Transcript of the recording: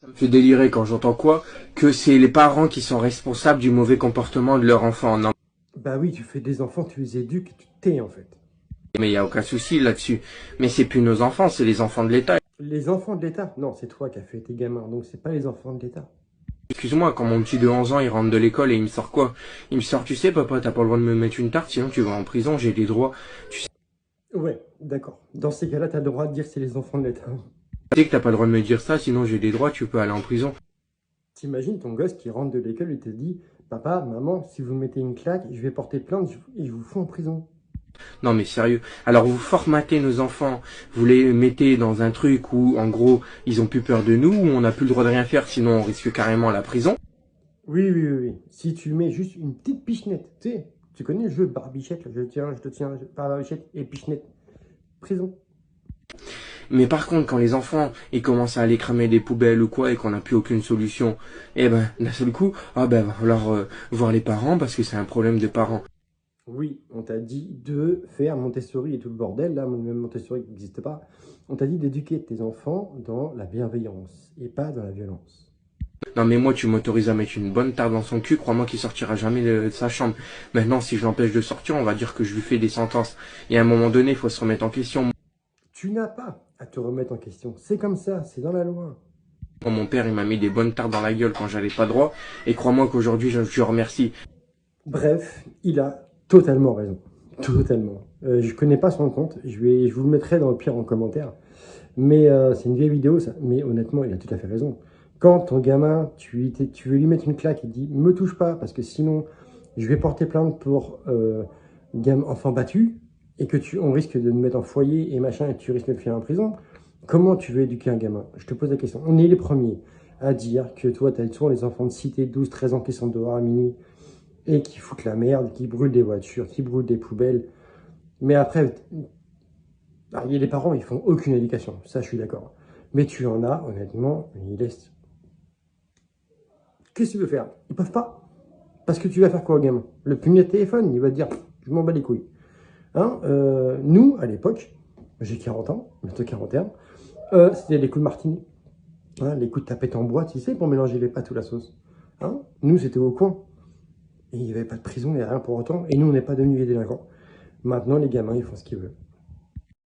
Me fait délirer quand j'entends quoi? Que c'est les parents qui sont responsables du mauvais comportement de leur enfant. Non, Bah oui, tu fais des enfants, tu les éduques, tu t'es en fait. mais il y a aucun souci là-dessus. Mais c'est plus nos enfants, c'est les enfants de l'État. Les enfants de l'État? Non, c'est toi qui as fait tes gamins, donc c'est pas les enfants de l'État. Excuse-moi, quand mon petit de 11 ans il rentre de l'école et il me sort quoi? Il me sort, tu sais papa, t'as pas le droit de me mettre une tarte, sinon tu vas en prison, j'ai des droits. Tu Ouais, d'accord. Dans ces cas-là, t'as le droit de dire que c'est les enfants de l'État. sais que t'as pas le droit de me dire ça, sinon j'ai des droits, tu peux aller en prison. T'imagines ton gosse qui rentre de l'école et te dit, papa, maman, si vous mettez une claque, je vais porter plainte et je vous fous en prison. Non mais sérieux. Alors vous formatez nos enfants, vous les mettez dans un truc où en gros ils ont plus peur de nous, où on n'a plus le droit de rien faire, sinon on risque carrément la prison. Oui, oui, oui, oui. Si tu mets juste une petite pichenette, tu connais le jeu Barbichette, là, je te tiens, par Barbichette et pichenette, prison. Mais par contre, quand les enfants ils commencent à aller cramer des poubelles ou quoi et qu'on n'a plus aucune solution, eh ben d'un seul coup, ah ben va falloir voir les parents parce que c'est un problème de parents. Oui, on t'a dit de faire Montessori et tout le bordel, là, même Montessori qui n'existe pas. On t'a dit d'éduquer tes enfants dans la bienveillance et pas dans la violence. Non mais moi tu m'autorises à mettre une bonne tarte dans son cul, crois-moi qu'il sortira jamais de sa chambre. Maintenant si je l'empêche de sortir, on va dire que je lui fais des sentences. Et à un moment donné, il faut se remettre en question. Tu n'as pas à te remettre en question. C'est comme ça, c'est dans la loi. Moi, mon père il m'a mis des bonnes tartes dans la gueule quand j'avais pas droit, et crois-moi qu'aujourd'hui je remercie. Bref, il a totalement raison. Totalement. Je connais pas son compte, je vous le mettrai dans le pire en commentaire. Mais c'est une vieille vidéo, ça. Mais honnêtement, il a tout à fait raison. Quand ton gamin, tu veux lui mettre une claque et dit me touche pas, parce que sinon, je vais porter plainte pour enfant battu, et que on risque de me mettre en foyer et machin, et tu risques de le filer en prison, comment tu veux éduquer un gamin? Je te pose la question. On est les premiers à dire que toi, tu as souvent les enfants de cité, 12, 13 ans, qui sont dehors à minuit, et qui foutent la merde, qui brûlent des voitures, qui brûlent des poubelles. Mais après, il y a des parents, ils font aucune éducation, ça je suis d'accord. Mais tu en as, honnêtement, ils laissent. Qu'est-ce que tu veux faire? Ils peuvent pas. Parce que tu vas faire quoi au gamin? Le punir de téléphone, il va te dire, je m'en bats les couilles. Hein, nous, à l'époque, j'ai 40 ans, bientôt 41, c'était les coups de martini. Hein, les coups de tapette en bois, tu sais, pour mélanger les pâtes ou la sauce. Hein, nous, c'était au coin. Et il n'y avait pas de prison, il n'y a rien pour autant. Et nous, on n'est pas devenus des délinquants. Maintenant, les gamins, ils font ce qu'ils veulent.